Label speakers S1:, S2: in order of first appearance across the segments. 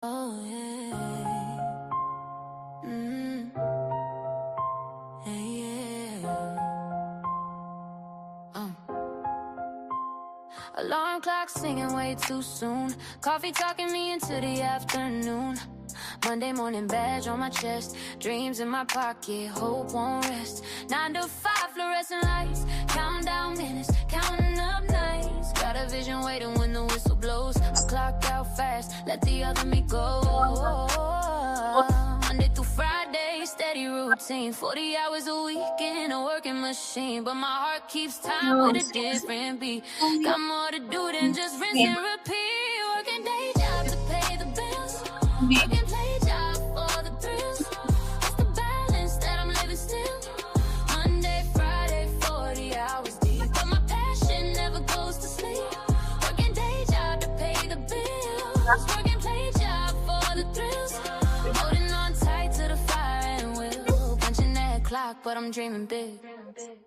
S1: Oh, yeah. Alarm clock singing way too soon. Coffee talking me into the afternoon. Monday morning badge on my chest. Dreams in my pocket, hope won't rest. 9 to 5 fluorescent lights. Counting down minutes, counting up nights. Got a vision waiting when the whistle blows. I clock out fast, let the other me go. Monday through Friday, steady routine. 40 hours a week in a working machine. But my heart keeps time with a different beat. Got more to do than just rinse and repeat. Working day job to pay the bills. Working play job for the thrills. It's the balance that I'm living still. Monday, Friday, 40 hours deep. But my passion never goes to sleep. Working day job to pay the bills. Working play job for the thrills. Holding on tight to the fire and will. Punching that clock, but I'm dreaming big.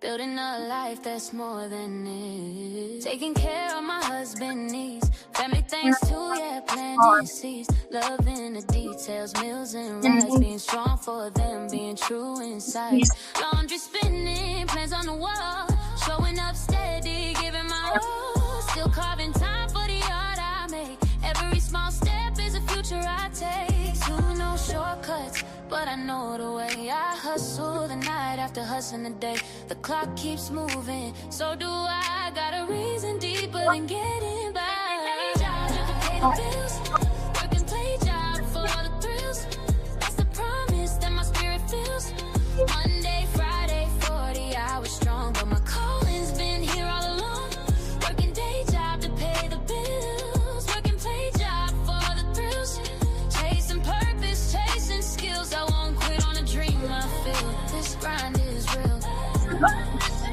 S1: Building a life that's more than this. Taking care of my husband needs. Family things too, yeah, planting seeds. Love in the details, meals and rides. Being strong for them, being true inside. Laundry spinning, plans on the wall. Showing up steady, giving my all. Still carving time for the art I make. Every small step is a future I take. To no shortcuts, but I know the way. I hustle the night after hustling the day. The clock keeps moving, so do I. Got a reason deeper than getting by. Pay the bills, work and play job for the thrills. That's the promise that my spirit feels. Monday, Friday, 40 hours strong, but my calling's been here all along. Working day job to pay the bills. Work and play job for the thrills. Chasing purpose, chasing skills. I won't quit on a dream I feel. This grind is real,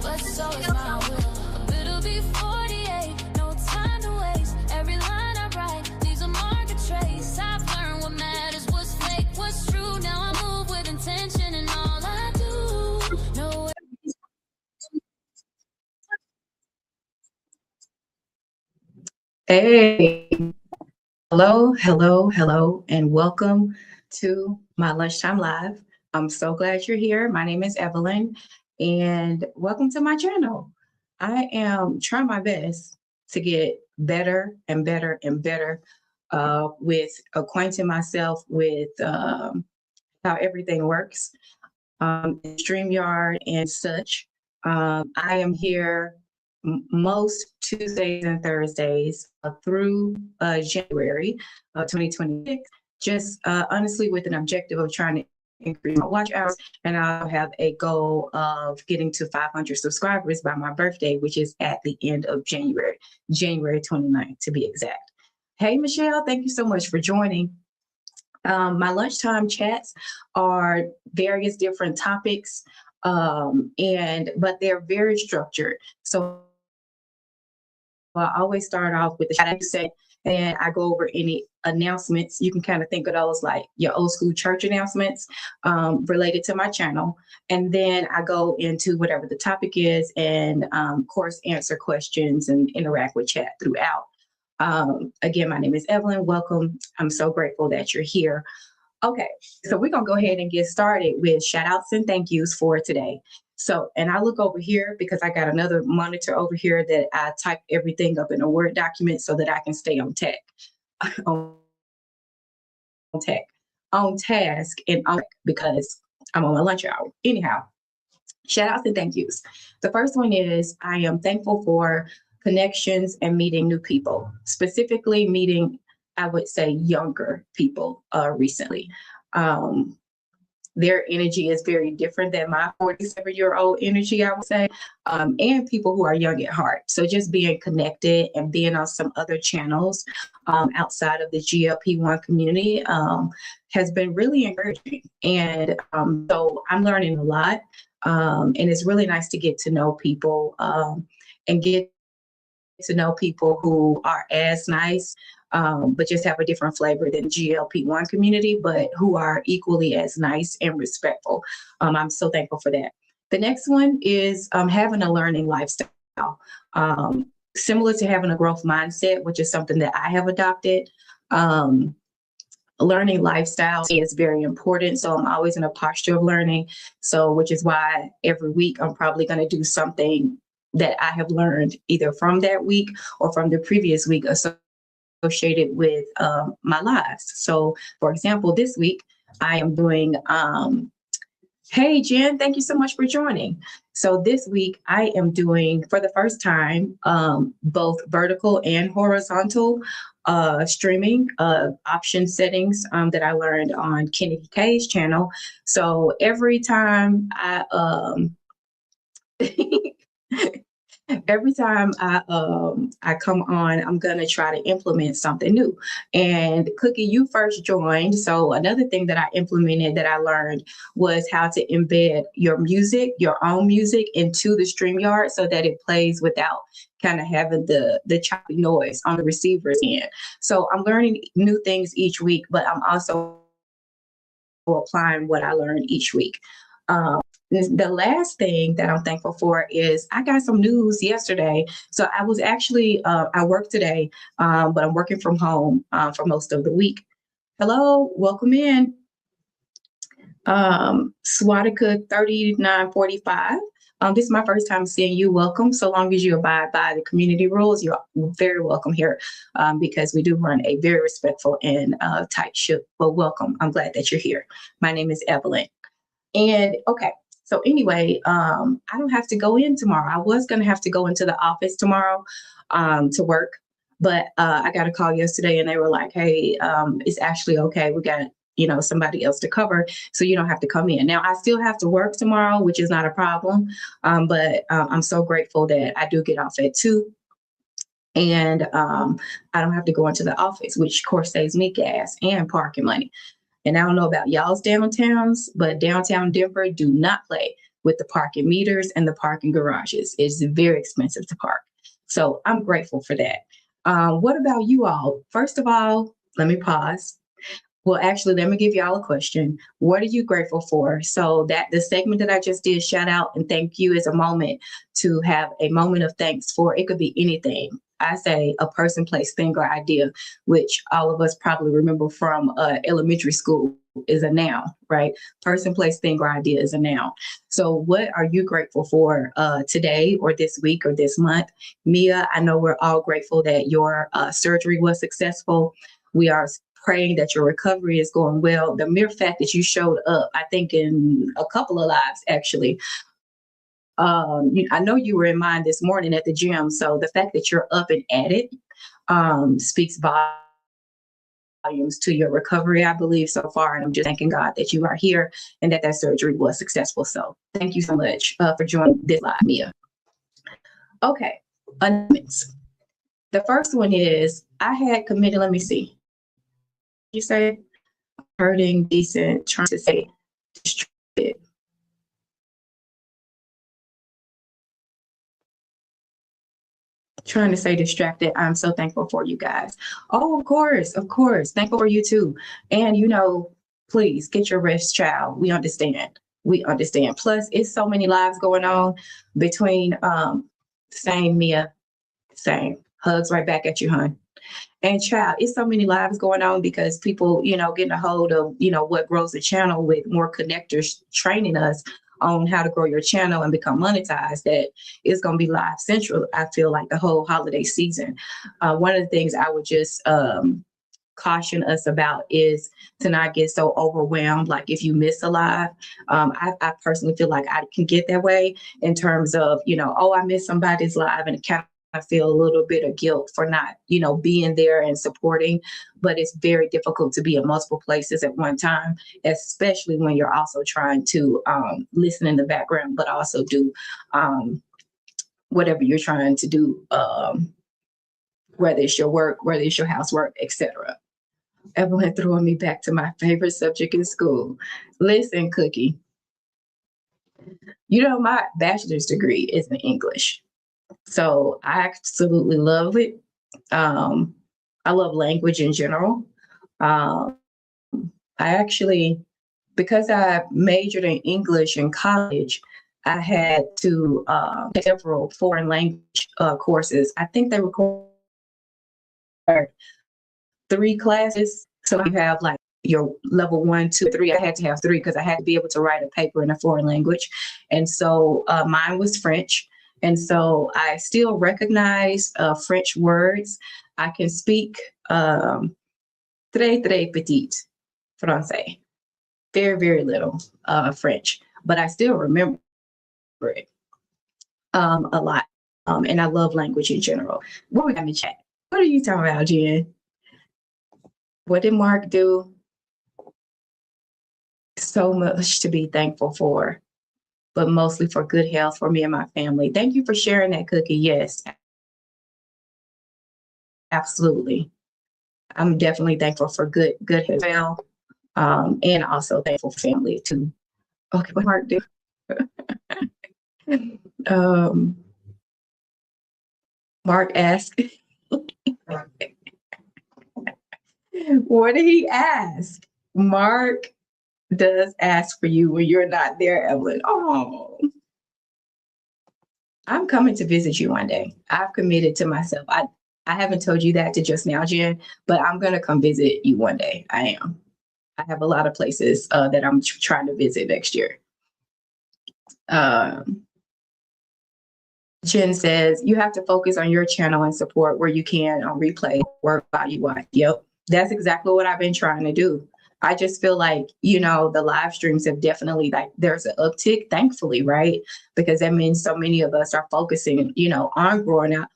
S1: but so is my will. A bit'll be 48, no time to waste. Every line I write leaves a mark, a trace. I've learned what matters, what's fake, what's true. Now I move with intention in all I do. No way.
S2: Hey, hello, and welcome to my Lunchtime Live. I'm so glad you're here. My name is Evelyn, and welcome to my channel. I am trying my best to get better and better and better with acquainting myself with how everything works, StreamYard and such. I am here most Tuesdays and Thursdays through January of 2026, just honestly with an objective of trying to increase my watch hours, and I'll have a goal of getting to 500 subscribers by my birthday, which is at the end of January 29th to be exact. Hey, Michelle, thank you so much for joining. My lunchtime chats are various different topics, but they're very structured. So I always start off with the shout out say, and I go over any announcements. You can kind of think of those like your old school church announcements related to my channel. And then I go into whatever the topic is and, of course, answer questions and interact with chat throughout. Again, my name is Evelyn. Welcome. I'm so grateful that you're here. Okay, so we're going to go ahead and get started with shout outs and thank yous for today. So, and I look over here because I got another monitor over here that I type everything up in a Word document so that I can stay on task, and because I'm on my lunch hour. Anyhow, shout outs and thank yous. The first one is I am thankful for connections and meeting new people, specifically meeting, I would say, younger people recently. Their energy is very different than my 47-year-old energy, I would say, and people who are young at heart. So just being connected and being on some other channels outside of the GLP-1 community has been really encouraging. And so I'm learning a lot. And it's really nice to get to know people and get to know people who are as nice, but just have a different flavor than GLP-1 community, but who are equally as nice and respectful. I'm so thankful for that. The next one is having a learning lifestyle, similar to having a growth mindset, which is something that I have adopted. learning lifestyle is very important. So I'm always in a posture of learning. So, which is why every week I'm probably going to do something that I have learned either from that week or from the previous week associated with my lives. So, for example, this week I am doing, hey, Jen, thank you so much for joining. So this week I am doing, for the first time, both vertical and horizontal streaming option settings that I learned on Kennedy K's channel. So every time every time I come on, I'm gonna try to implement something new. And Cookie, you first joined. So another thing that I implemented that I learned was how to embed your music, your own music, into the StreamYard so that it plays without kind of having the choppy noise on the receiver's end. So I'm learning new things each week, but I'm also applying what I learned each week. The last thing that I'm thankful for is I got some news yesterday. So I was actually, I work today, but I'm working from home for most of the week. Hello, welcome in. Swatica 3945. This is my first time seeing you. Welcome. So long as you abide by the community rules, you're very welcome here because we do run a very respectful and tight ship. But welcome. I'm glad that you're here. My name is Evelyn. And okay. So anyway, I don't have to go in tomorrow. I was going to have to go into the office tomorrow to work, but I got a call yesterday and they were like, hey, it's actually okay. We got, somebody else to cover, so you don't have to come in. Now, I still have to work tomorrow, which is not a problem, but I'm so grateful that I do get off at 2. And I don't have to go into the office, which of course saves me gas and parking money. And I don't know about y'all's downtowns, but downtown Denver do not play with the parking meters and the parking garages. It's very expensive to park. So I'm grateful for that. What about you all? First of all, let me pause. Well, actually, let me give y'all a question. What are you grateful for? So that the segment that I just did, shout out and thank you, is a moment to have a moment of thanks for. It could be anything. I say a person, place, thing, or idea, which all of us probably remember from elementary school, is a noun, right? Person, place, thing, or idea is a noun. So what are you grateful for today or this week or this month? Mia, I know we're all grateful that your surgery was successful. We are praying that your recovery is going well. The mere fact that you showed up, I think in a couple of lives actually, I know you were in mine this morning at the gym. So the fact that you're up and at it speaks volumes to your recovery, I believe, so far. And I'm just thanking God that you are here and that surgery was successful. So thank you so much for joining this live, Mia. Okay, announcements. The first one is I had committed, let me see. You say hurting, decent, trying to say distracted. Trying to say distracted. I'm so thankful for you guys. Oh, of course. Thankful for you too. And please get your rest, child. We understand. Plus, it's so many lives going on between same Mia, same. Hugs right back at you, hon. And child, it's so many lives going on because people, getting a hold of, what grows the channel with more connectors training us on how to grow your channel and become monetized, that is going to be live central, I feel like, the whole holiday season. One of the things I would just caution us about is to not get so overwhelmed. Like if you miss a live, I personally feel like I can get that way in terms of, I missed somebody's live and I feel a little bit of guilt for not, being there and supporting, but it's very difficult to be in multiple places at one time, especially when you're also trying to listen in the background, but also do whatever you're trying to do, whether it's your work, whether it's your housework, etc. Evelyn throwing me back to my favorite subject in school. Listen, Cookie, my bachelor's degree is in English. So I absolutely love it. I love language in general. I actually, because I majored in English in college, I had to take several foreign language courses. I think they required 3 classes. So you have like your level 1, 2, 3. I had to have 3 because I had to be able to write a paper in a foreign language. And so mine was French. And so I still recognize French words. I can speak très, très petit français, very, very little French, but I still remember it a lot. And I love language in general. What we got in the chat? What are you talking about, Jen? What did Mark do? So much to be thankful for, but mostly for good health for me and my family. Thank you for sharing that, Cookie. Yes, absolutely. I'm definitely thankful for good health, and also thankful for family too. Okay, what Mark do? Mark asked, what did he ask? Mark does ask for you when you're not there, Evelyn. Oh, I'm coming to visit you one day. I've committed to myself. I haven't told you that to just now, Jen, but I'm going to come visit you one day. I am. I have a lot of places that I'm trying to visit next year. Jen says, you have to focus on your channel and support where you can on replay, work while you watch. Yep, that's exactly what I've been trying to do. I just feel like, you know, the live streams have definitely, like, there's an uptick, thankfully, right? Because that means so many of us are focusing, you know, on growing our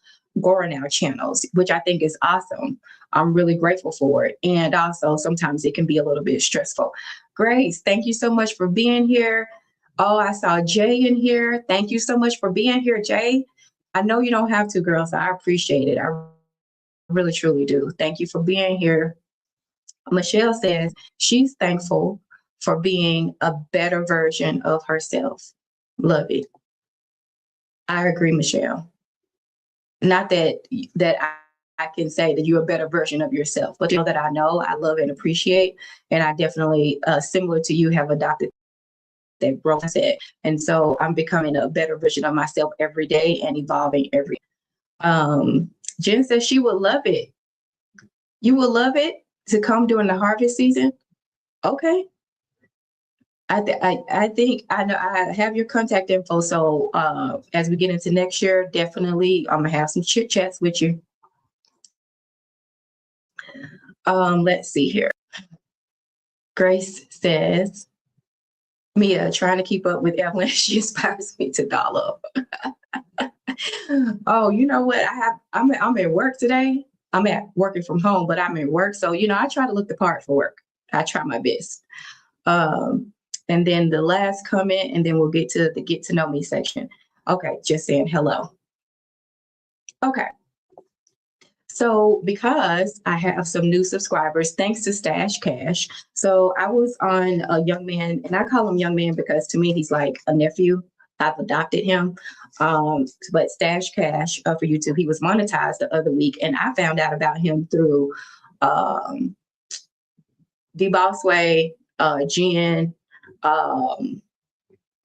S2: channels, which I think is awesome. I'm really grateful for it. And also sometimes it can be a little bit stressful. Grace, thank you so much for being here. Oh, I saw Jay in here. Thank you so much for being here, Jay. I know you don't have to, girls. So I appreciate it. I really, truly do. Thank you for being here. Michelle says she's thankful for being a better version of herself. Love it. I agree, Michelle. Not that I can say that you're a better version of yourself, but you know that I know, I love and appreciate, and I definitely, similar to you, have adopted that growth mindset. And so I'm becoming a better version of myself every day and evolving every. Jen says she would love it. You will love it to come during the harvest season. Okay. I think I know I have your contact info. So as we get into next year, definitely I'm gonna have some chit chats with you. Let's see here. Grace says, Mia, trying to keep up with Evelyn. She inspires me to doll up. Oh, you know what? I'm at work today. I'm working from home, but I'm at work. So, you know, I try to look the part for work. I try my best. And then the last comment, and then we'll get to the get to know me section. Okay, just saying hello. Okay. So because I have some new subscribers, thanks to Stash Cash. So I was on a young man, and I call him young man because to me, he's like a nephew. I've adopted him. But Stash Cash for YouTube, he was monetized the other week, and I found out about him through The Boss Way, Jen,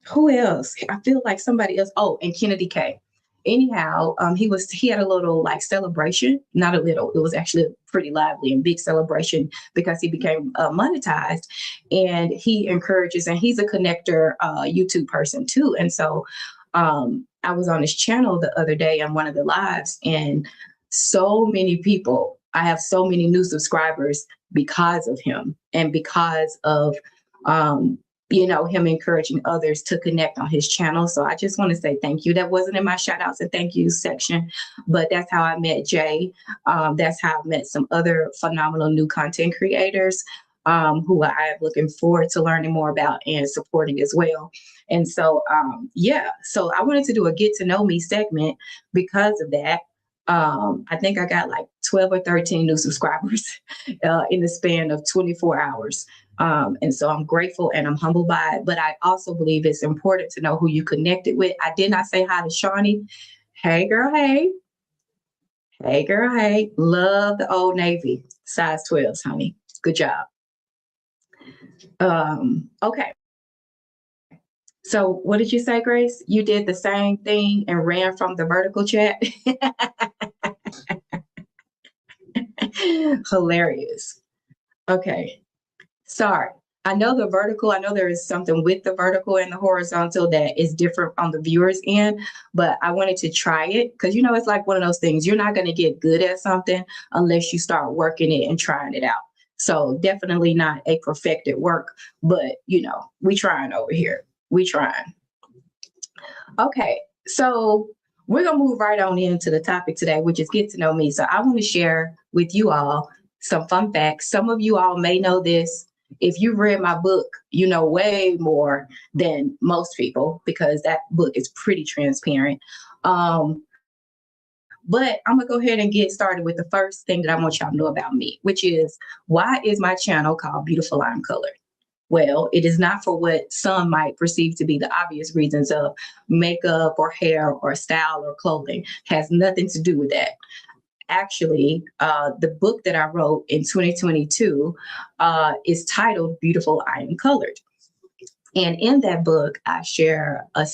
S2: who else? I feel like somebody else. Oh, and Kennedy K. Anyhow, he had a little like celebration, not a little, it was actually a pretty lively and big celebration because he became monetized, and he encourages, and he's a connector YouTube person too. And so I was on his channel the other day on one of the lives, and so many people, I have so many new subscribers because of him and because of you know, him encouraging others to connect on his channel. So I just want to say thank you. That wasn't in my shout outs and thank you section, but that's how I met Jay. That's how I met some other phenomenal new content creators who I am looking forward to learning more about and supporting as well. And so, yeah, so I wanted to do a get to know me segment because of that. I think I got like 12 or 13 new subscribers in the span of 24 hours. And so I'm grateful and I'm humbled by it. But I also believe it's important to know who you connected with. I did not say hi to Shawnee. Hey, girl, hey. Hey, girl, hey. Love the Old Navy. Size 12s, honey. Good job. Okay. So what did you say, Grace? You did the same thing and ran from the vertical chat? Hilarious. Okay. Sorry. I know the vertical, I know there is something with the vertical and the horizontal that is different on the viewer's end, but I wanted to try it because, it's like one of those things. You're not going to get good at something unless you start working it and trying it out. So definitely not a perfected work, but, we trying over here. We trying. Okay, so we're going to move right on into the topic today, which is get to know me. So I want to share with you all some fun facts. Some of you all may know this. If you've read my book, you know way more than most people because that book is pretty transparent. But I'm going to go ahead and get started with the first thing that I want y'all to know about me, which is why is my channel called Beautiful I'm Colored? Well, it is not for what some might perceive to be the obvious reasons of makeup or hair or style or clothing. It has nothing to do with that. Actually, the book that I wrote in 2022 is titled Beautiful I Am Colored. And in that book, I share a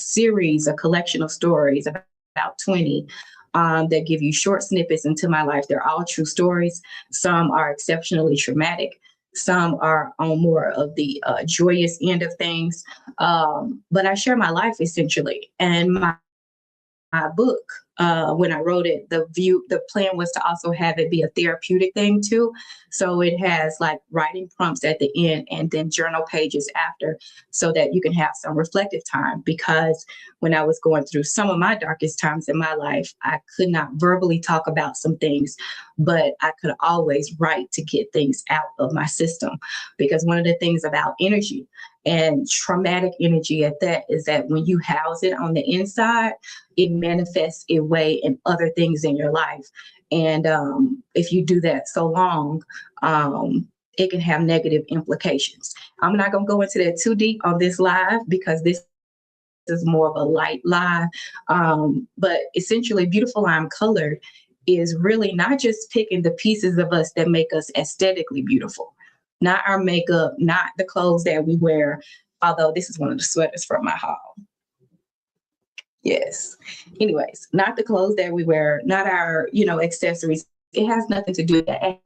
S2: collection of stories, about 20, that give you short snippets into my life. They're all true stories. Some are exceptionally traumatic. Some are on more of the joyous end of things. But I share my life essentially. And my book, when I wrote it, the plan was to also have it be a therapeutic thing too. So it has like writing prompts at the end and then journal pages after so that you can have some reflective time. Because when I was going through some of my darkest times in my life, I could not verbally talk about some things, but I could always write to get things out of my system. Because one of the things about energy and traumatic energy at that is that when you house it on the inside, it manifests away in other things in your life. And if you do that so long, it can have negative implications. I'm not going to go into that too deep on this live because this is more of a light live. But essentially, Beautiful I'm Colored is really not just picking the pieces of us that make us aesthetically beautiful. Not our makeup, not the clothes that we wear, although this is one of the sweaters from my haul. Yes. Anyways, not the clothes that we wear, not our, accessories. It has nothing to do with that.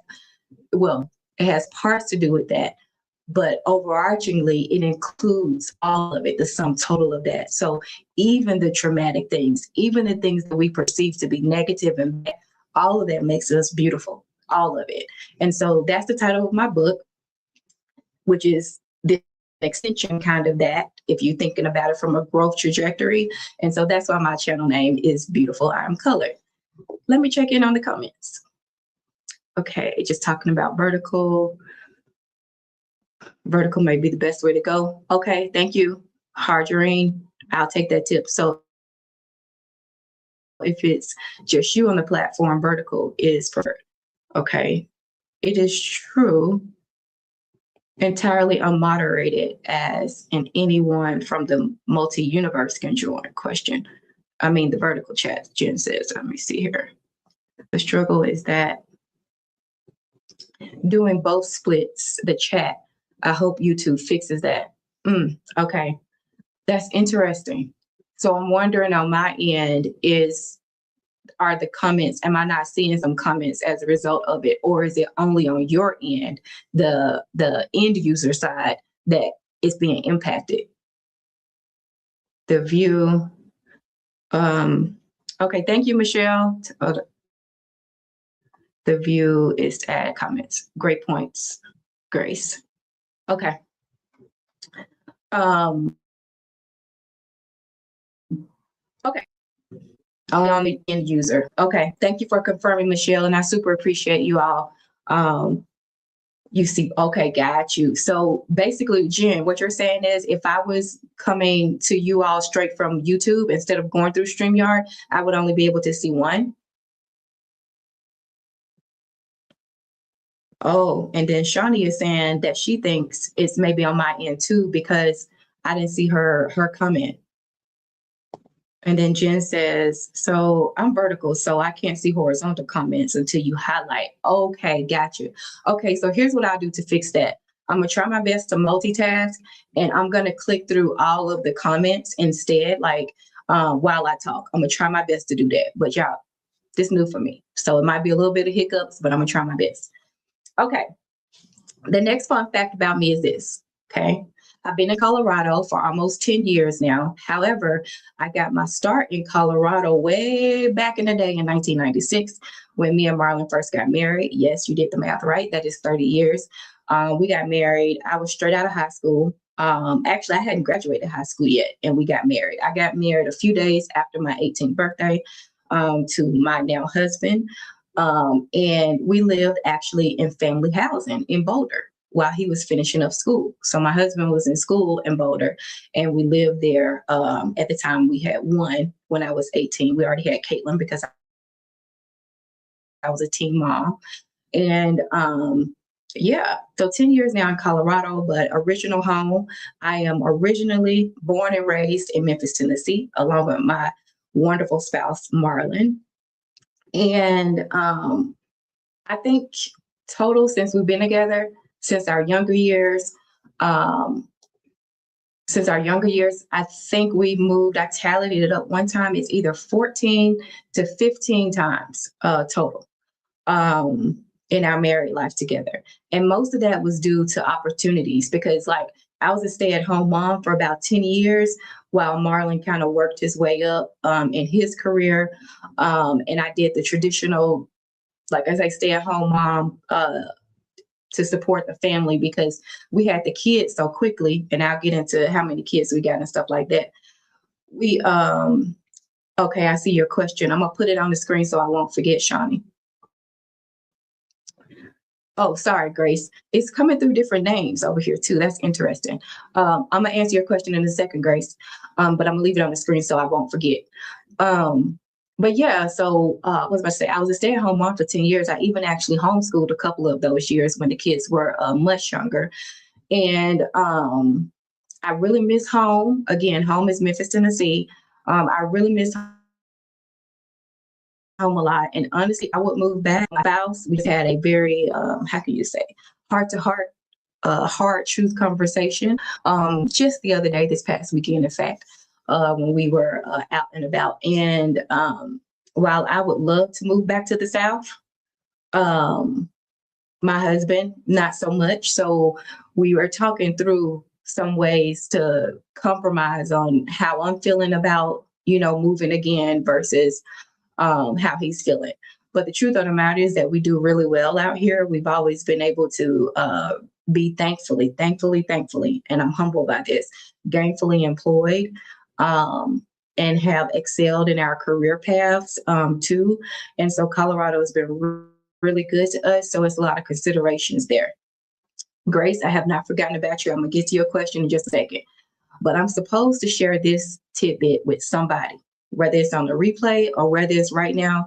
S2: Well, it has parts to do with that, but overarchingly, it includes all of it, the sum total of that. So even the traumatic things, even the things that we perceive to be negative and bad, all of that makes us beautiful, all of it. And so that's the title of my book, which is the extension kind of that, if you're thinking about it from a growth trajectory. And so that's why my channel name is Beautiful I'm Colored. Let me check in on the comments. Okay, just talking about vertical. Vertical may be the best way to go. Okay, thank you, Harjarine. I'll take that tip. So if it's just you on the platform, vertical is preferred. Okay, it is true. Entirely unmoderated as in anyone from the multi-universe can join question. I mean, the vertical chat, Jen says, let me see here. The struggle is that doing both splits, the chat, I hope YouTube fixes that. Okay, that's interesting. So I'm wondering on my end are the comments, am I not seeing some comments as a result of it? Or is it only on your end, the end user side, that is being impacted? The view. Okay, thank you, Michelle. The view is to add comments. Great points, Grace. Okay. Okay. On the end user. Okay. Thank you for confirming, Michelle. And I super appreciate you all. You see, okay, got you. So basically, Jen, what you're saying is if I was coming to you all straight from YouTube instead of going through StreamYard, I would only be able to see one. Oh, and then Shawnee is saying that she thinks it's maybe on my end too because I didn't see her comment. And then Jen says, so I'm vertical, so I can't see horizontal comments until you highlight. Okay, got you. Okay, so here's what I'll do to fix that. I'm gonna try my best to multitask and I'm gonna click through all of the comments instead, like while I talk. I'm gonna try my best to do that. But y'all, this is new for me. So it might be a little bit of hiccups, but I'm gonna try my best. Okay, The next fun fact about me is this, okay? I've been in Colorado for almost 10 years now. However, I got my start in Colorado way back in the day in 1996 when me and Marlon first got married. Yes, you did the math right. That is 30 years. We got married. I was straight out of high school. Actually, I hadn't graduated high school yet, and we got married. I got married a few days after my 18th birthday to my now husband. And we lived actually in family housing in Boulder while he was finishing up school. So my husband was in school in Boulder, and we lived there. At the time, we had one when I was 18. We already had Caitlin because I was a teen mom. And yeah, so 10 years now in Colorado, but original home. I am originally born and raised in Memphis, Tennessee, along with my wonderful spouse, Marlon. And I think total since we've been together, since our younger years, um, I think we've moved, I tallied it up one time, it's either 14 to 15 times total in our married life together. And most of that was due to opportunities because like I was a stay-at-home mom for about 10 years while Marlon kind of worked his way up in his career. And I did the traditional, like as I stay-at-home mom to support the family because we had the kids so quickly, and I'll get into how many kids we got and stuff like that. We okay, I see your question. I'm gonna put it on the screen so I won't forget, Shawnee. Oh, sorry, Grace. It's coming through different names over here too. That's interesting. I'm gonna answer your question in a second, Grace, but I'm gonna leave it on the screen so I won't forget. But yeah, so what was I say? I was a stay-at-home mom for 10 years. I even actually homeschooled a couple of those years when the kids were much younger. And I really miss home. Again, home is Memphis, Tennessee. I really miss home a lot. And honestly, I would move back. My spouse, we had a very, how can you say, heart to heart, hard truth conversation just the other day, this past weekend, in fact, when we were out and about. And while I would love to move back to the South, my husband, not so much. So we were talking through some ways to compromise on how I'm feeling about, moving again versus how he's feeling. But the truth of the matter is that we do really well out here. We've always been able to be thankfully, and I'm humbled by this, gainfully employed and have excelled in our career paths too. And so Colorado has been really good to us. So it's a lot of considerations there. Grace, I have not forgotten about you. I'm going to get to your question in just a second. But I'm supposed to share this tidbit with somebody, whether it's on the replay or whether it's right now.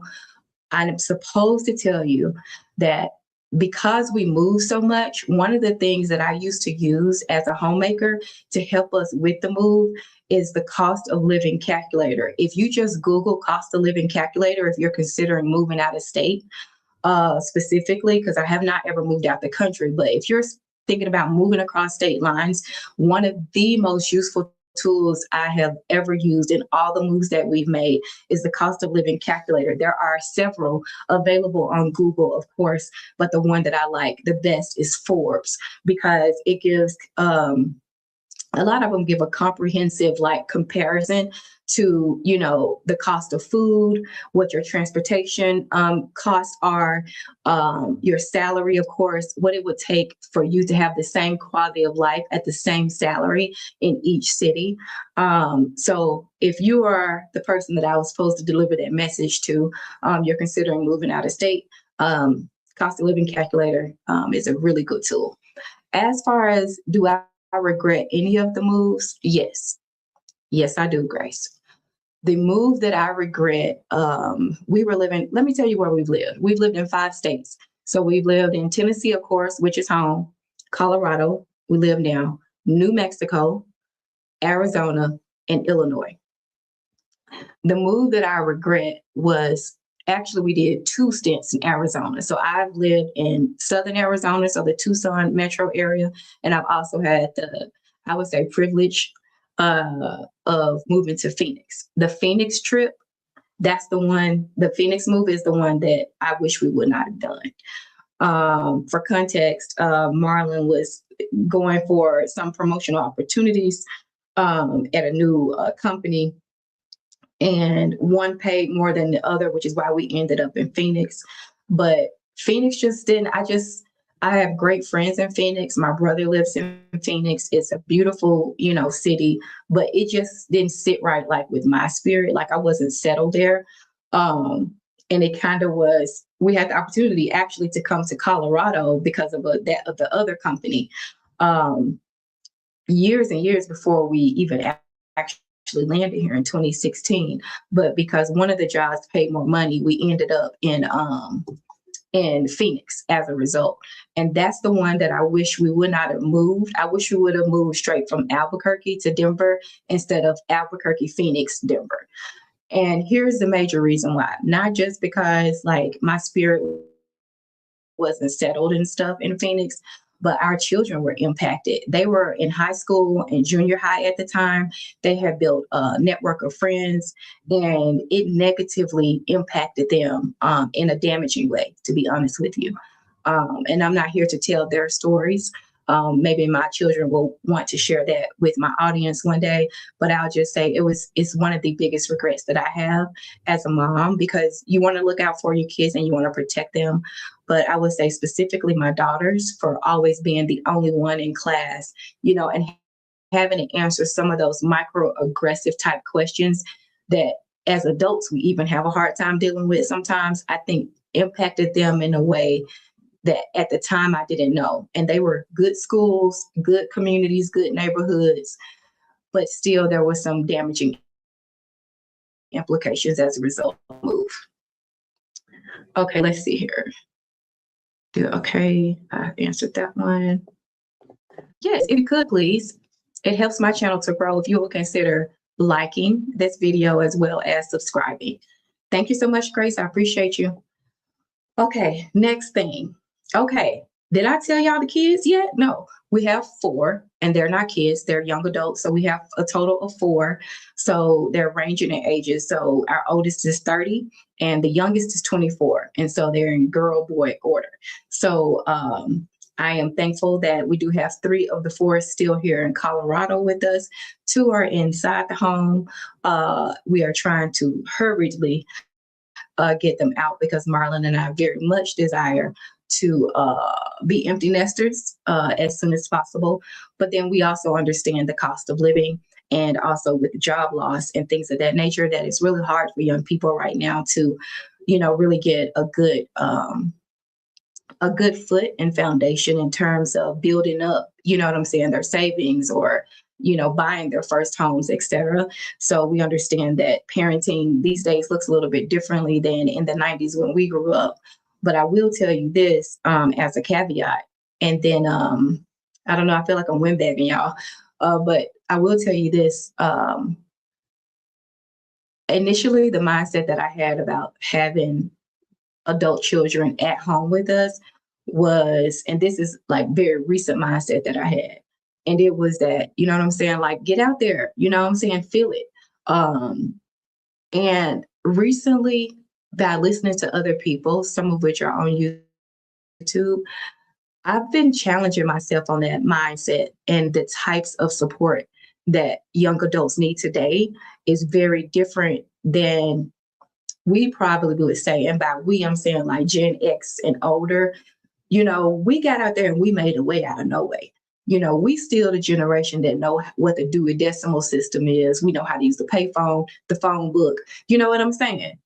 S2: I'm supposed to tell you that because we move so much, one of the things that I used to use as a homemaker to help us with the move is the cost of living calculator. If you just Google cost of living calculator, if you're considering moving out of state, specifically, because I have not ever moved out the country, but if you're thinking about moving across state lines, one of the most useful tools I have ever used in all the moves that we've made is the cost of living calculator. There are several available on Google, of course, but the one that I like the best is Forbes because it gives a lot of them give a comprehensive comparison to, the cost of food, what your transportation costs are, your salary, of course, what it would take for you to have the same quality of life at the same salary in each city. So if you are the person that I was supposed to deliver that message to, you're considering moving out of state, cost of living calculator is a really good tool. As far as do I regret any of the moves? Yes. Yes, I do, Grace. The move that I regret, we were living, let me tell you where we've lived. We've lived in 5 states. So we've lived in Tennessee, of course, which is home, Colorado, we live now, New Mexico, Arizona, and Illinois. The move that I regret was actually we did 2 stints in Arizona. So I've lived in Southern Arizona, so the Tucson metro area, and I've also had the, I would say, privilege of moving to Phoenix. The Phoenix trip, that's the one, the Phoenix move is the one that I wish we would not have done. For context, Marlon was going for some promotional opportunities at a new company, and one paid more than the other, which is why we ended up in Phoenix. But Phoenix just didn't, I have great friends in Phoenix. My brother lives in Phoenix. It's a beautiful, city, but it just didn't sit right, like with my spirit. Like I wasn't settled there. And it kind of was, we had the opportunity actually to come to Colorado because of the other company. Years and years before we even actually landed here in 2016. But because one of the jobs paid more money, we ended up in Phoenix as a result. And that's the one that I wish we would not have moved. I wish we would have moved straight from Albuquerque to Denver instead of Albuquerque, Phoenix, Denver. And here's the major reason why. Not just because like my spirit wasn't settled and stuff in Phoenix, but our children were impacted. They were in high school and junior high at the time. They had built a network of friends, and it negatively impacted them in a damaging way, to be honest with you. And I'm not here to tell their stories. Maybe my children will want to share that with my audience one day, but I'll just say it's one of the biggest regrets that I have as a mom, because you want to look out for your kids and you want to protect them. But I would say specifically my daughters for always being the only one in class, and having to answer some of those microaggressive type questions that as adults we even have a hard time dealing with sometimes, I think impacted them in a way that at the time I didn't know. And they were good schools, good communities, good neighborhoods, but still there was some damaging implications as a result of the move. Okay, let's see here. Okay, I answered that one. Yes, if you could, please. It helps my channel to grow if you will consider liking this video as well as subscribing. Thank you so much, Grace. I appreciate you. Okay, next thing. Okay, did I tell y'all the kids yet? No, we have 4, and they're not kids, they're young adults. So we have a total of 4. So they're ranging in ages. So our oldest is 30 and the youngest is 24. And so they're in girl boy order. So I am thankful that we do have 3 of the 4 still here in Colorado with us. 2 are inside the home. We are trying to hurriedly get them out because Marlon and I very much desire to be empty nesters as soon as possible. But then we also understand the cost of living, and also with job loss and things of that nature, that it's really hard for young people right now to, really get a good foot and foundation in terms of building up, their savings or, buying their first homes, etc. So we understand that parenting these days looks a little bit differently than in the 90s when we grew up. But I will tell you this as a caveat, and then I don't know, I feel like I'm windbagging y'all, but I will tell you this. Initially, the mindset that I had about having adult children at home with us was, and this is like very recent mindset that I had, and it was that, like get out there, feel it. And recently, by listening to other people, some of which are on YouTube, I've been challenging myself on that mindset, and the types of support that young adults need today is very different than we probably would say. And by we, I'm saying like Gen X and older. We got out there and we made a way out of no way. We still the generation that know what the Dewey Decimal System is. We know how to use the payphone, the phone book. You know what I'm saying?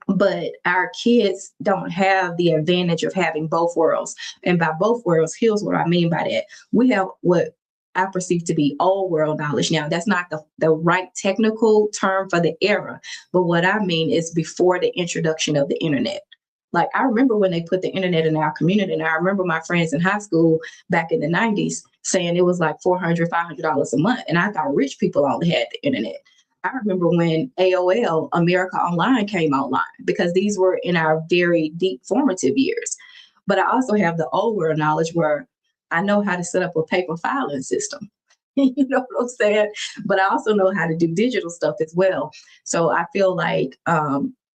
S2: But our kids don't have the advantage of having both worlds. And by both worlds, here's what I mean by that. We have what I perceive to be old world knowledge. Now, that's not the right technical term for the era, but what I mean is before the introduction of the internet. Like, I remember when they put the internet in our community, and I remember my friends in high school back in the 90s saying it was like $400, $500 a month. And I thought rich people only had the internet. I remember when AOL, America Online, came online, because these were in our very deep formative years. But I also have the old world knowledge where I know how to set up a paper filing system. You know what I'm saying? But I also know how to do digital stuff as well. So I feel like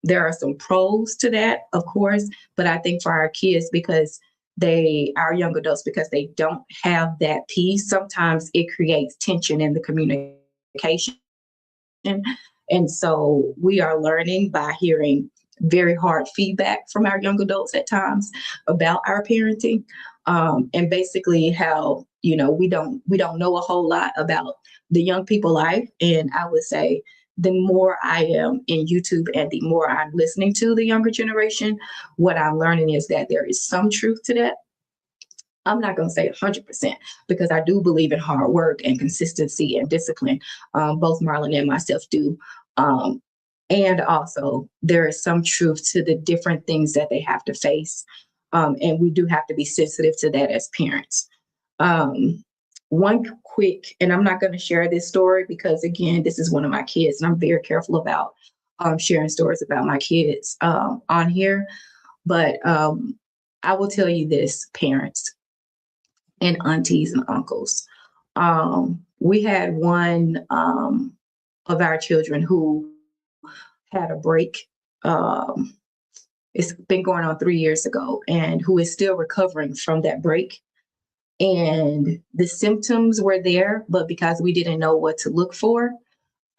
S2: There are some pros to that, of course, but I think for our kids, because our young adults, because they don't have that piece, sometimes it creates tension in the communication. And so we are learning by hearing very hard feedback from our young adults at times about our parenting, and basically how, we don't know a whole lot about the young people life. And I would say the more I am in YouTube and the more I'm listening to the younger generation, what I'm learning is that there is some truth to that. I'm not going to say 100% because I do believe in hard work and consistency and discipline. Both Marlon and myself do. Um, and also, there is some truth to the different things that they have to face. And we do have to be sensitive to that as parents. One quick, and I'm not going to share this story because, again, this is one of my kids, and I'm very careful about sharing stories about my kids on here. But I will tell you this, parents and aunties and uncles. We had one of our children who had a break. It's been going on 3 years ago, and who is still recovering from that break. And the symptoms were there, but because we didn't know what to look for,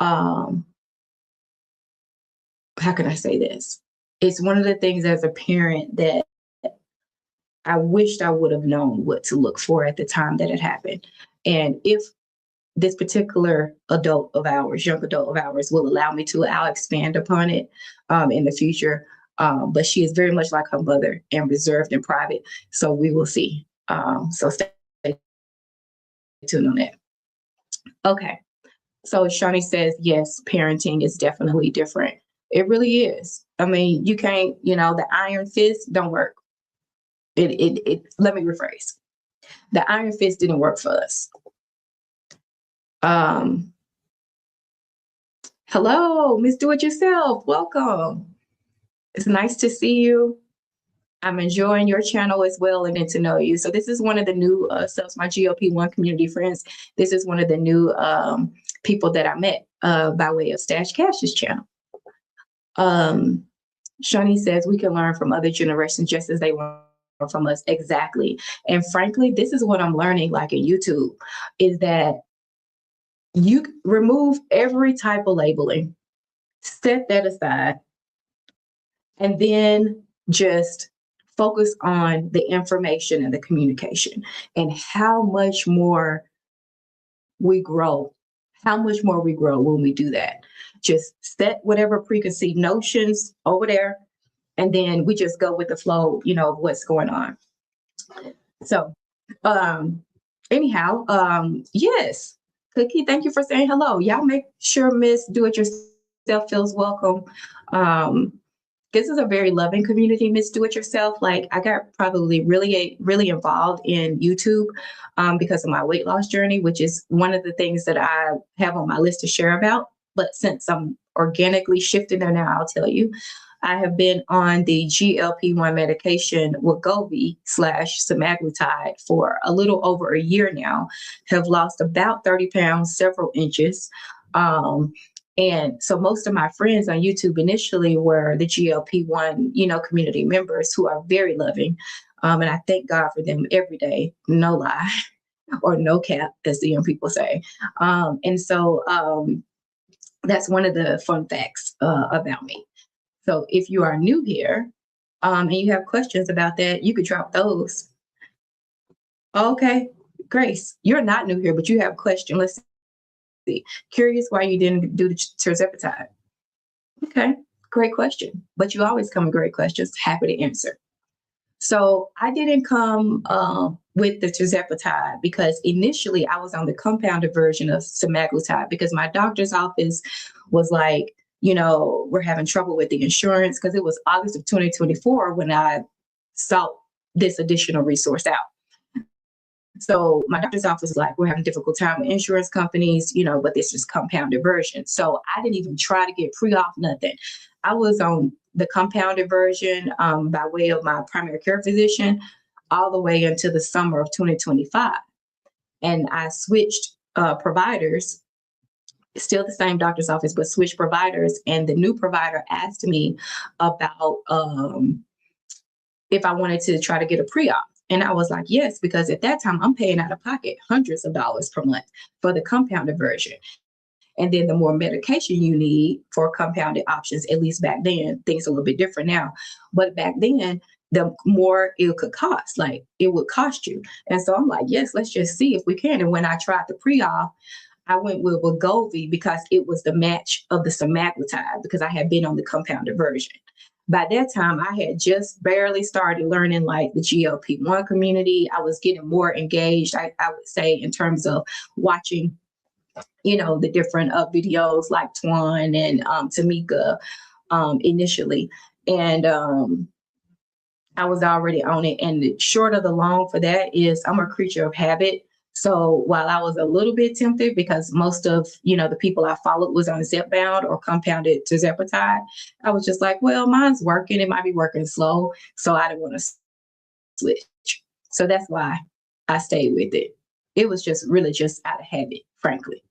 S2: how can I say this? It's one of the things as a parent that I wished I would have known what to look for at the time that it happened. And if this particular young adult of ours will allow me to, I'll expand upon it in the future. But she is very much like her mother and reserved and private. So we will see. So stay tuned on that. Okay. So Shawnee says, yes, parenting is definitely different. It really is. I mean, you can't, the iron fist don't work. Let me rephrase. The iron fist didn't work for us. Hello, Miss Do It Yourself. Welcome. It's nice to see you. I'm enjoying your channel as well and getting to know you. So this is one of the new subs, my GLP-1 community friends. This is one of the new people that I met by way of Stash Cash's channel. Shawnee says we can learn from other generations just as they learn from us. Exactly. And frankly, this is what I'm learning, like in YouTube, is that you remove every type of labeling, set that aside, and then just focus on the information and the communication and how much more we grow when we do that. Just set whatever preconceived notions over there, and then we just go with the flow, of what's going on. So anyhow, yes, Cookie, thank you for saying hello. Y'all make sure Miss Do It Yourself feels welcome. This is a very loving community, Miss Do It Yourself. Like, I got probably really, really involved in YouTube because of my weight loss journey, which is one of the things that I have on my list to share about. But since I'm organically shifting there now, I'll tell you. I have been on the GLP-1 medication Wegovy/semaglutide for a little over a year now, have lost about 30 pounds, several inches. And so most of my friends on YouTube initially were the GLP-1, community members who are very loving. And I thank God for them every day, no lie, or no cap, as the young people say. And so that's one of the fun facts about me. So if you are new here and you have questions about that, you could drop those. Okay, Grace, you're not new here, but you have a question. Let's see. Curious why you didn't do the tirzepatide. Okay, great question. But you always come with great questions. Happy to answer. So I didn't come with the tirzepatide because initially I was on the compounded version of semaglutide because my doctor's office was like, we're having trouble with the insurance, because it was August of 2024 when I sought this additional resource out. So my doctor's office was like, we're having a difficult time with insurance companies, but this is compounded version. So I didn't even try to get pre-auth, nothing. I was on the compounded version by way of my primary care physician all the way into the summer of 2025. And I switched providers still the same doctor's office, but switched providers. And the new provider asked me about if I wanted to try to get a pre-op. And I was like, yes, because at that time I'm paying out of pocket hundreds of dollars per month for the compounded version. And then the more medication you need for compounded options, at least back then, things are a little bit different now. But back then, the more it could cost, like it would cost you. And so I'm like, yes, let's just see if we can. And when I tried the pre-op, I went with Wegovy because it was the match of the semaglutide because I had been on the compounded version. By that time, I had just barely started learning like the GLP-1 community. I was getting more engaged, I would say, in terms of watching, the different videos like Twan and Tamika initially. And I was already on it. And the short of the long for that is I'm a creature of habit. So while I was a little bit tempted because most of, the people I followed was on Zepbound or compounded tirzepatide, I was just like, well, mine's working. It might be working slow. So I didn't want to switch. So that's why I stayed with it. It was just really just out of habit, frankly.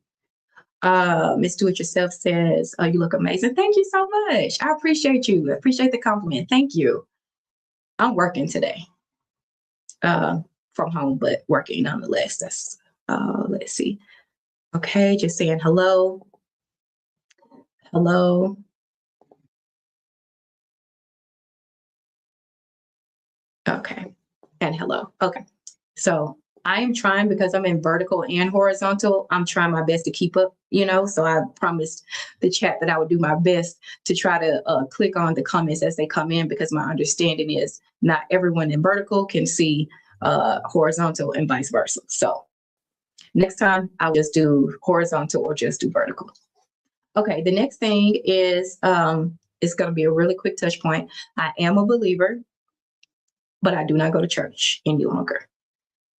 S2: Miss Do It Yourself says, oh, you look amazing. Thank you so much. I appreciate you. I appreciate the compliment. Thank you. I'm working today. From home, but working nonetheless. That's let's see. Okay, just saying hello. Hello. Okay, and hello. Okay, so I am trying because I'm in vertical and horizontal. I'm trying my best to keep up, so I promised the chat that I would do my best to try to click on the comments as they come in because my understanding is not everyone in vertical can see horizontal and vice versa. So next time I'll just do horizontal or just do vertical. Okay, the next thing is it's going to be a really quick touch point. I am a believer, but I do not go to church any longer.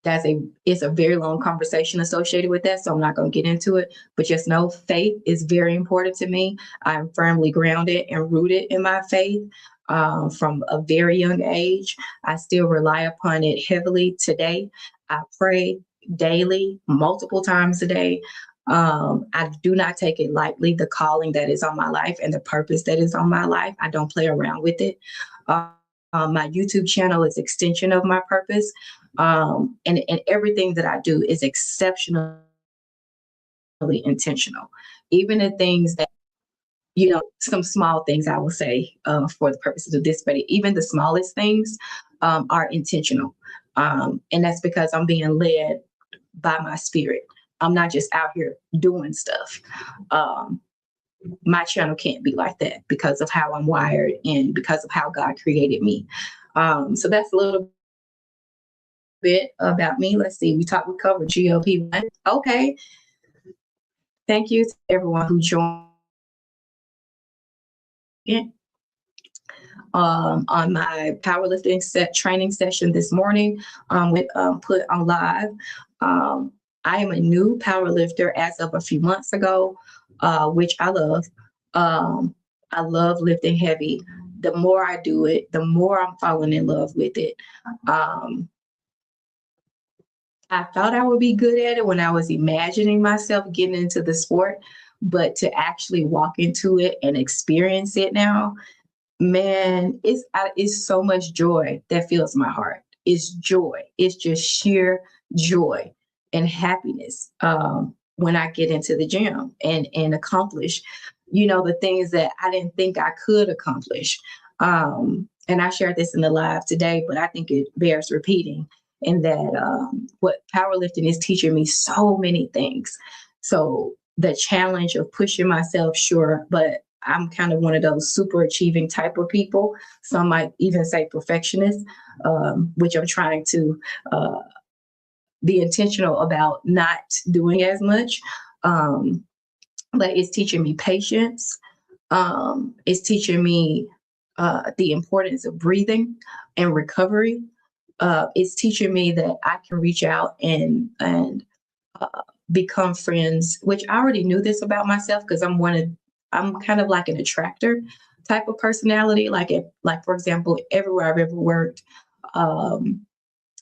S2: It's a very long conversation associated with that, so I'm not going to get into it. But just know faith is very important to me. I'm firmly grounded and rooted in my faith. From a very young age, I still rely upon it heavily today. I pray daily, multiple times a day. I do not take it lightly, the calling that is on my life and the purpose that is on my life. I don't play around with it. My YouTube channel is extension of my purpose. And everything that I do is exceptionally intentional. Even the things that, some small things I will say for the purposes of this, but even the smallest things are intentional. And that's because I'm being led by my spirit. I'm not just out here doing stuff. My channel can't be like that because of how I'm wired and because of how God created me. So that's a little bit about me. Let's see. We covered GLP-1. Okay. Thank you to everyone who joined on my powerlifting training session this morning with put on live. I am a new powerlifter as of a few months ago, which I love. I love lifting heavy. The more I do it, the more I'm falling in love with it. I thought I would be good at it when I was imagining myself getting into the sport, but to actually walk into it and experience it now, man, it's so much joy that fills my heart. It's joy. It's just sheer joy and happiness when I get into the gym and accomplish, the things that I didn't think I could accomplish. And I shared this in the live today, but I think it bears repeating. And that what powerlifting is teaching me so many things. So the challenge of pushing myself, sure, but I'm kind of one of those super achieving type of people. Some might even say perfectionist, which I'm trying to be intentional about not doing as much. But it's teaching me patience. It's teaching me the importance of breathing and recovery. It's teaching me that I can reach out and become friends, which I already knew this about myself because I'm kind of like an attractor type of personality. Like for example, everywhere I've ever worked on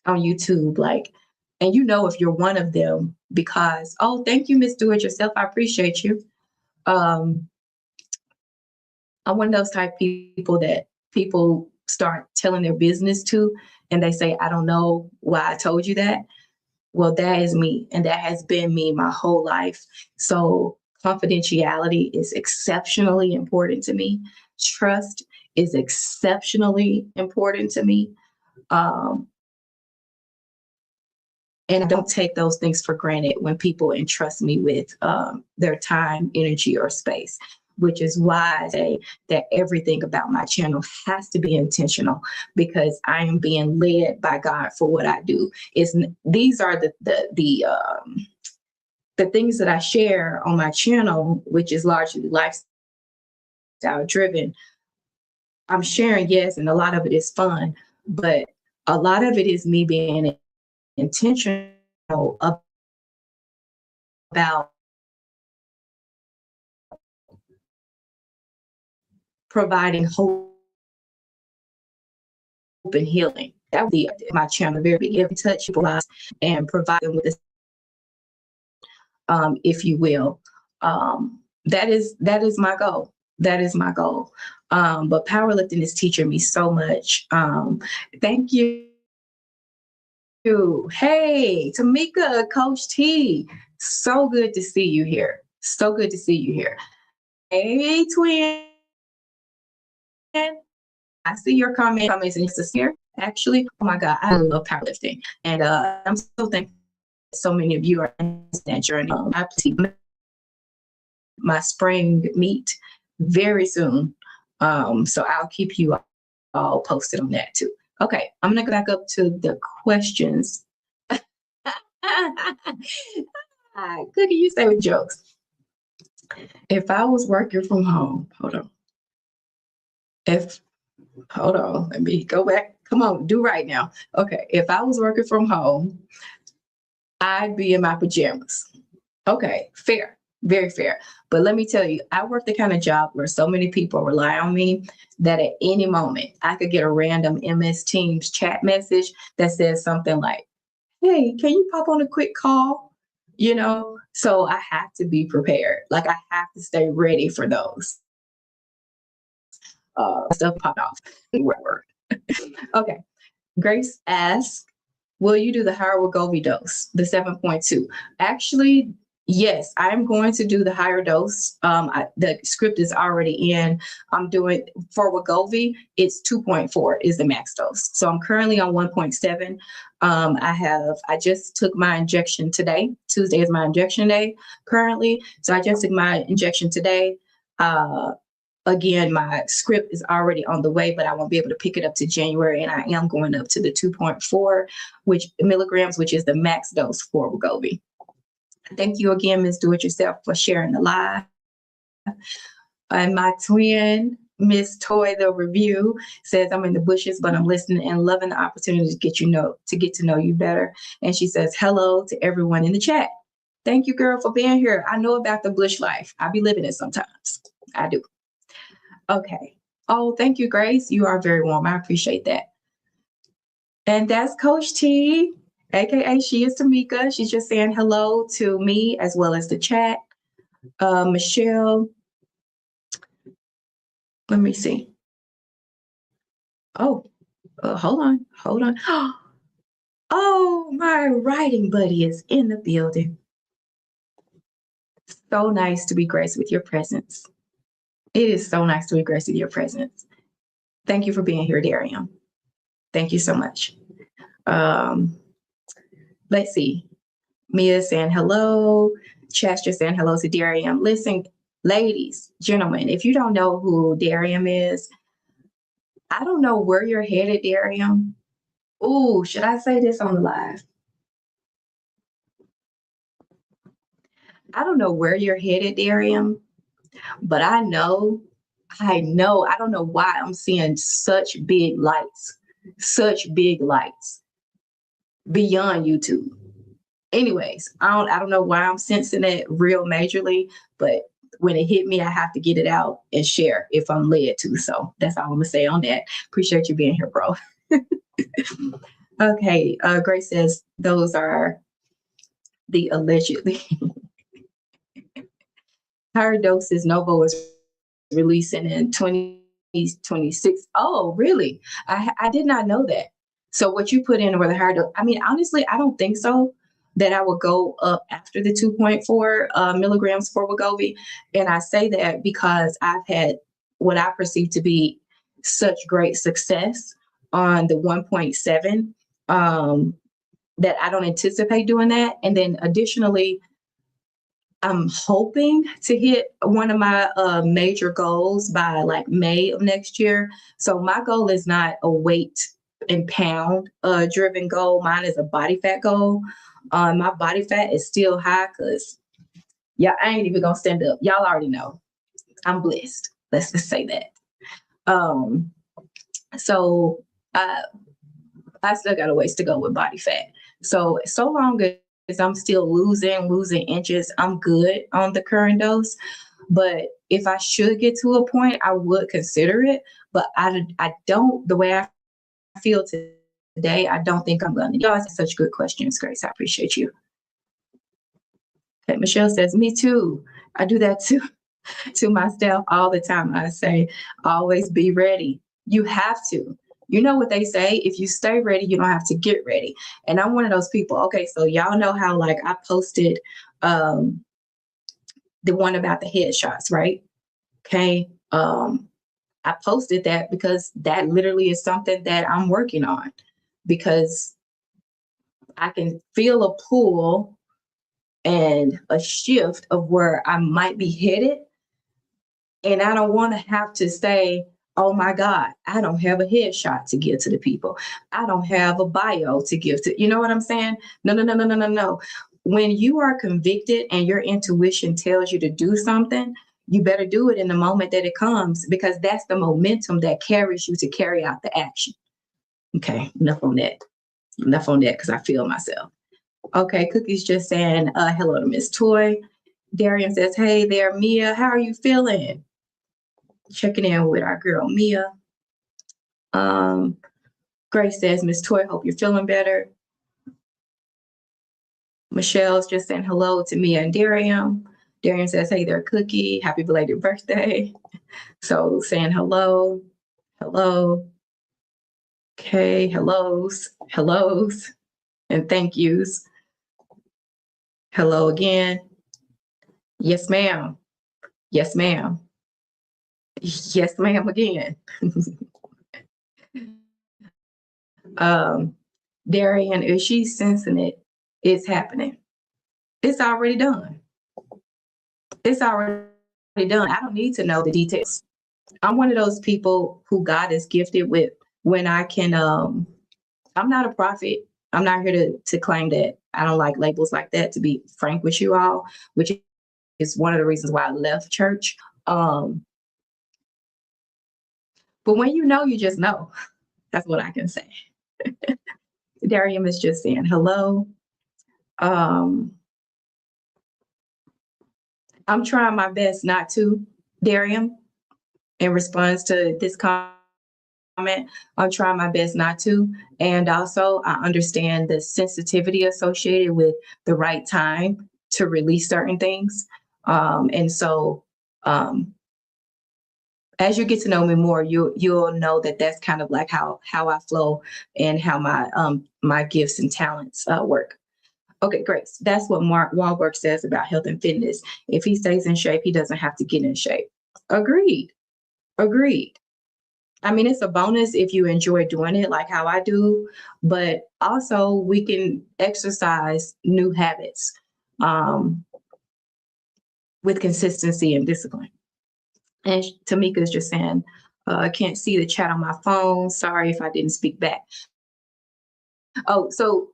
S2: YouTube, and if you're one of them because, oh, thank you, Miss Do It Yourself. I appreciate you. I'm one of those type of people that people start telling their business to, and they say, I don't know why I told you that. Well, that is me, and that has been me my whole life. So confidentiality is exceptionally important to me. Trust is exceptionally important to me. Um, and I don't take those things for granted when people entrust me with their time, energy, or space, which is why I say that everything about my channel has to be intentional, because I am being led by God for what I do. These are the things that I share on my channel, which is largely lifestyle driven. I'm sharing, yes, and a lot of it is fun, but a lot of it is me being intentional about providing hope and healing. That would be my channel, very big. Every touch people's lives and provide them with this, if you will. That is my goal. That is my goal. But powerlifting is teaching me so much. Thank you. Hey, Tamika, Coach T. So good to see you here. So good to see you here. Hey, twin. I see your comments and just here. Actually, oh my God, I love powerlifting. And I'm so thankful so many of you are in that journey. I see my spring meet very soon. So I'll keep you all posted on that too. Okay, I'm gonna go back up to the questions. Cookie, you say with jokes. If I was working from home, hold on. Let me go back. Come on, do right now. Okay, if I was working from home, I'd be in my pajamas. Okay, fair, very fair. But let me tell you, I work the kind of job where so many people rely on me that at any moment I could get a random MS Teams chat message that says something like, hey, can you pop on a quick call? So I have to be prepared. Like I have to stay ready for those stuff pop off. Okay. Grace asks, will you do the higher Wegovy dose, the 7.2? Actually, yes, I'm going to do the higher dose. The script is already in. I'm doing for Wegovy, it's 2.4 is the max dose. So I'm currently on 1.7. I just took my injection today. Tuesday is my injection day currently. So I just took my injection today. Again, my script is already on the way, but I won't be able to pick it up to January, and I am going up to the 2.4 milligrams, which is the max dose for Wegovy. Thank you again, Ms. Do It Yourself, for sharing the live. And my twin, Miss Toy, the review, says, I'm in the bushes, but I'm listening and loving the opportunity to get to know you better. And she says, hello to everyone in the chat. Thank you, girl, for being here. I know about the bush life. I be living it sometimes. I do. Okay. Oh, thank you, Grace. You are very warm. I appreciate that. And that's Coach T, aka she is Tamika. She's just saying hello to me as well as the chat. Michelle, let me see. Oh, hold on. Oh, my writing buddy is in the building. So nice to be graced with your presence. It is so nice to be graced with your presence. Thank you for being here, Darian. Thank you so much. Let's see. Mia saying hello. Chester saying hello to Darian. Listen, ladies, gentlemen, if you don't know who Darian is, I don't know where you're headed, Darian. Ooh, should I say this on the live? I don't know where you're headed, Darian, but I don't know why I'm seeing such big lights beyond YouTube. Anyways, I don't know why I'm sensing it real majorly, but when it hit me, I have to get it out and share if I'm led to. So that's all I'm gonna say on that. Appreciate you being here, bro. Okay, Grace says those are the allegedly. higher doses Novo is releasing in 2026. Oh, really? I did not know that. So what you put in were the higher dose. I mean, honestly, I don't think so that I would go up after the 2.4 milligrams for Wegovy. And I say that because I've had what I perceive to be such great success on the 1.7 that I don't anticipate doing that. And then additionally, I'm hoping to hit one of my major goals by like May of next year. So my goal is not a weight and pound driven goal. Mine is a body fat goal. My body fat is still high because, yeah, I ain't even gonna stand up. Y'all already know I'm blessed. Let's just say that. So I still got a ways to go with body fat. So long as I'm still losing inches, I'm good on the current dose. But if I should get to a point, I would consider it. But I don't, the way I feel today, I don't think I'm going to. Y'all ask such good questions, Grace. I appreciate you. Okay, Michelle says, me too. I do that too to myself all the time. I say, always be ready. You have to. You know what they say, if you stay ready, you don't have to get ready. And I'm one of those people. Okay, so y'all know how like I posted the one about the headshots, right? Okay. I posted that because that literally is something that I'm working on, because I can feel a pull and a shift of where I might be headed. And I don't want to have to say, oh my God, I don't have a headshot to give to the people. I don't have a bio to give to, you know what I'm saying? No. When you are convicted and your intuition tells you to do something, you better do it in the moment that it comes, because that's the momentum that carries you to carry out the action. Okay, enough on that, because I feel myself. Okay, Cookie's just saying hello to Miss Toy. Darian says, hey there, Mia, how are you feeling? Checking in with our girl, Mia. Grace says, Miss Toy, hope you're feeling better. Michelle's just saying hello to Mia and Darian. Darian says, hey there, Cookie, happy belated birthday. So saying hello. Okay, hellos, and thank yous. Hello again. Yes, ma'am. Yes, ma'am. Yes, ma'am again. Darian, if she's sensing it, it's happening. It's already done. It's already done. I don't need to know the details. I'm one of those people who God is gifted with when I can, I'm not a prophet. I'm not here to claim that. I don't like labels like that, to be frank with you all, which is one of the reasons why I left church. But when you know, you just know. That's what I can say. Darian is just saying hello. I'm trying my best not to, Darian, in response to this comment. I'm trying my best not to. And also, I understand the sensitivity associated with the right time to release certain things. And so, as you get to know me more, you'll know that that's kind of like how I flow and how my gifts and talents work. Okay, great. That's what Mark Wahlberg says about health and fitness. If he stays in shape, he doesn't have to get in shape. Agreed. I mean, it's a bonus if you enjoy doing it like how I do, but also we can exercise new habits with consistency and discipline. And Tamika is just saying, I can't see the chat on my phone. Sorry if I didn't speak back. Oh, so,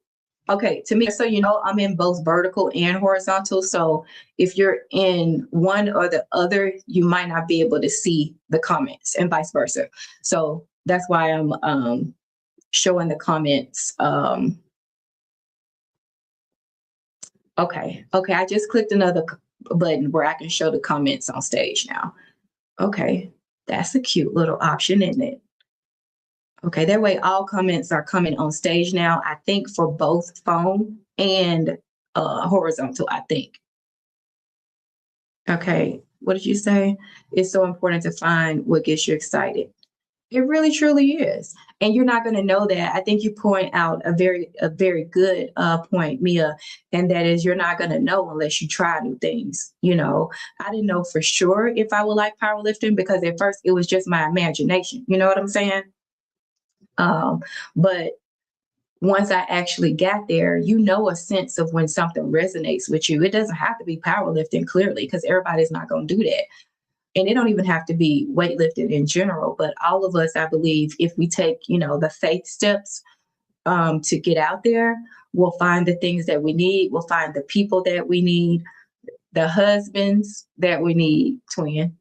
S2: okay, Tamika, so you know, I'm in both vertical and horizontal. So if you're in one or the other, you might not be able to see the comments and vice versa. So that's why I'm showing the comments. Okay, I just clicked another button where I can show the comments on stage now. Okay, that's a cute little option, isn't it? Okay, that way all comments are coming on stage now, I think for both phone and horizontal, I think. Okay, what did you say? It's so important to find what gets you excited. It really truly is. And you're not going to know that. I think you point out a very good point, Mia, and that is you're not going to know unless you try new things. I didn't know for sure if I would like powerlifting because at first it was just my imagination. You know what I'm saying? But once I actually got there, a sense of when something resonates with you. It doesn't have to be powerlifting clearly because everybody's not going to do that. And it don't even have to be weightlifting in general, but all of us, I believe, if we take, the faith steps to get out there, we'll find the things that we need. We'll find the people that we need, the husbands that we need, twin.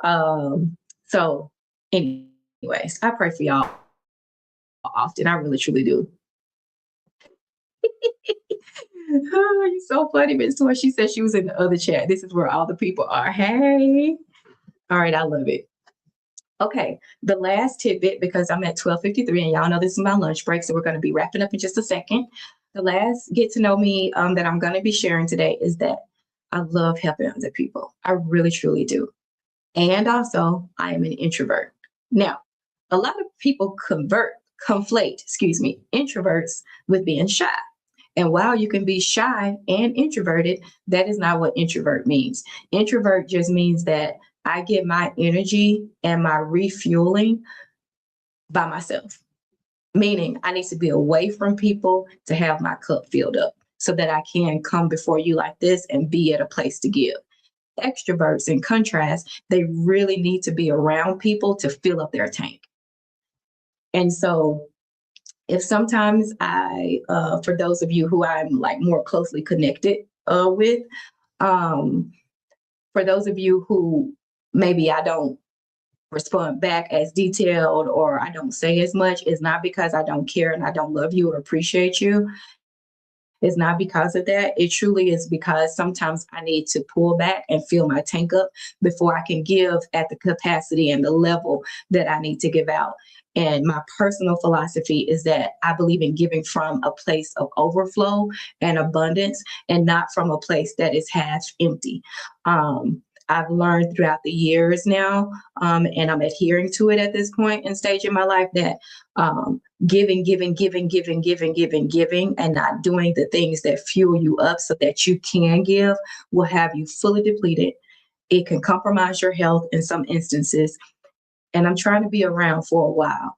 S2: So anyways, I pray for y'all often. I really, truly do. Oh, you're so funny, Miss Toy. She said she was in the other chat. This is where all the people are. Hey. All right, I love it. Okay, the last tidbit, because I'm at 12:53 and y'all know this is my lunch break, so we're going to be wrapping up in just a second. The last get to know me that I'm going to be sharing today is that I love helping other people. I really, truly do. And also, I am an introvert. Now, a lot of people conflate, introverts with being shy. And while you can be shy and introverted, that is not what introvert means. Introvert just means that I get my energy and my refueling by myself, meaning I need to be away from people to have my cup filled up so that I can come before you like this and be at a place to give. Extroverts, in contrast, they really need to be around people to fill up their tank. And so if sometimes for those of you who I'm like more closely connected with, for those of you who maybe I don't respond back as detailed or I don't say as much, it's not because I don't care and I don't love you or appreciate you. It's not because of that. It truly is because sometimes I need to pull back and fill my tank up before I can give at the capacity and the level that I need to give out. And my personal philosophy is that I believe in giving from a place of overflow and abundance and not from a place that is half empty. I've learned throughout the years now, and I'm adhering to it at this point and stage in my life that giving, and not doing the things that fuel you up so that you can give will have you fully depleted. It can compromise your health in some instances. And I'm trying to be around for a while.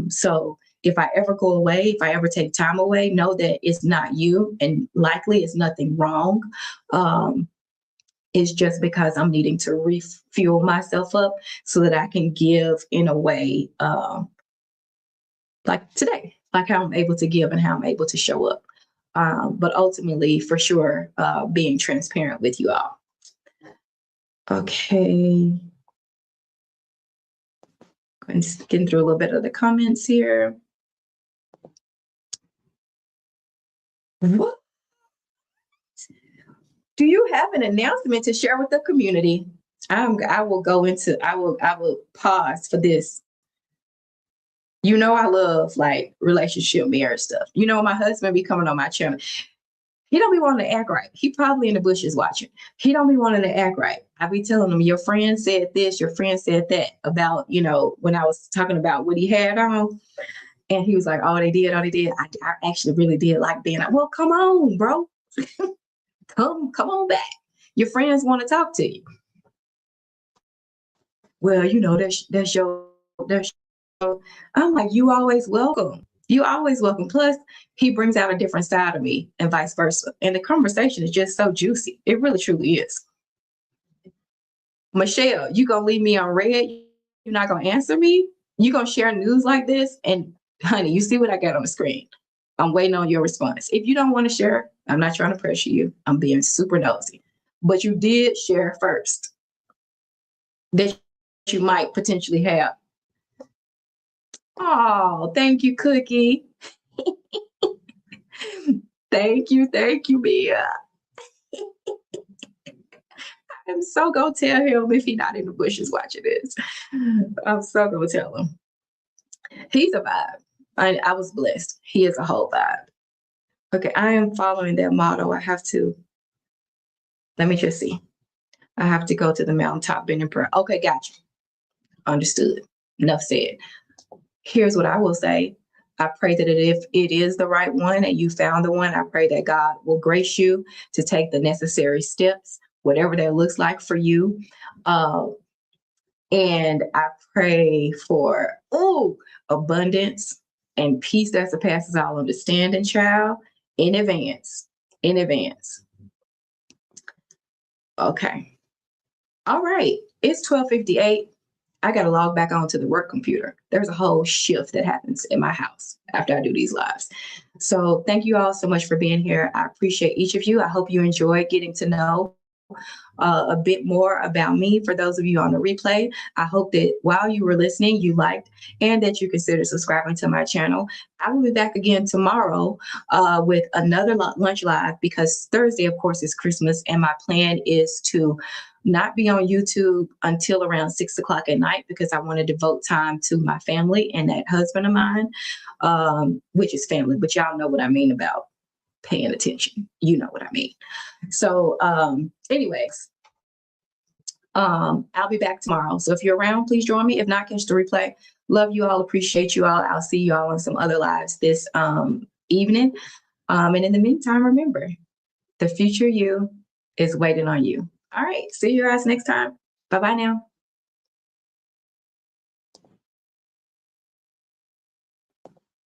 S2: So if I ever go away, if I ever take time away, know that it's not you and likely it's nothing wrong. It's just because I'm needing to refuel myself up so that I can give in a way like today, like how I'm able to give and how I'm able to show up. But ultimately, for sure, being transparent with you all. Okay. Getting through a little bit of the comments here. What? Do you have an announcement to share with the community? I will pause for this. I love like relationship marriage stuff. My husband be coming on my channel. He don't be wanting to act right. He probably in the bushes watching. He don't be wanting to act right. I be telling him, your friend said this, your friend said that about, when I was talking about what he had on. And he was like, oh, they did. I actually really did like being like, well, come on, bro. Come on back. Your friends want to talk to you. Well, that's your. I'm like, you always welcome. You always welcome. Plus, he brings out a different side of me and vice versa. And the conversation is just so juicy. It really, truly is. Michelle, you going to leave me on red? You're not going to answer me? You going to share news like this? And honey, you see what I got on the screen. I'm waiting on your response. If you don't want to share, I'm not trying to pressure you. I'm being super nosy. But you did share first that you might potentially have. Oh, thank you, Cookie. Thank you, Mia. I'm so gonna tell him if he's not in the bushes watching this. I'm so gonna tell him. He's a vibe. I was blessed. He is a whole vibe. Okay, I am following that motto. I have to. Let me just see. I have to go to the mountaintop bend in prayer. Okay, gotcha. Understood. Enough said. Here's what I will say. I pray that if it is the right one and you found the one, I pray that God will grace you to take the necessary steps, whatever that looks like for you. And I pray for abundance and peace that surpasses all understanding, child, in advance. In advance. Okay. All right. It's 12:58. I got to log back onto the work computer. There's a whole shift that happens in my house after I do these lives. So thank you all so much for being here. I appreciate each of you. I hope you enjoyed getting to know a bit more about me. For those of you on the replay, I hope that while you were listening, you liked and that you consider subscribing to my channel. I will be back again tomorrow with another lunch live, because Thursday, of course, is Christmas, and my plan is to not be on YouTube until around 6 o'clock at night, because I want to devote time to my family and that husband of mine, which is family, but y'all know what I mean about paying attention. You know what I mean. So anyways, I'll be back tomorrow. So if you're around, please join me. If not, catch the replay. Love you all. Appreciate you all. I'll see you all on some other lives this evening. And in the meantime, remember, the future you is waiting on you. All right. See you guys next time. Bye-bye now.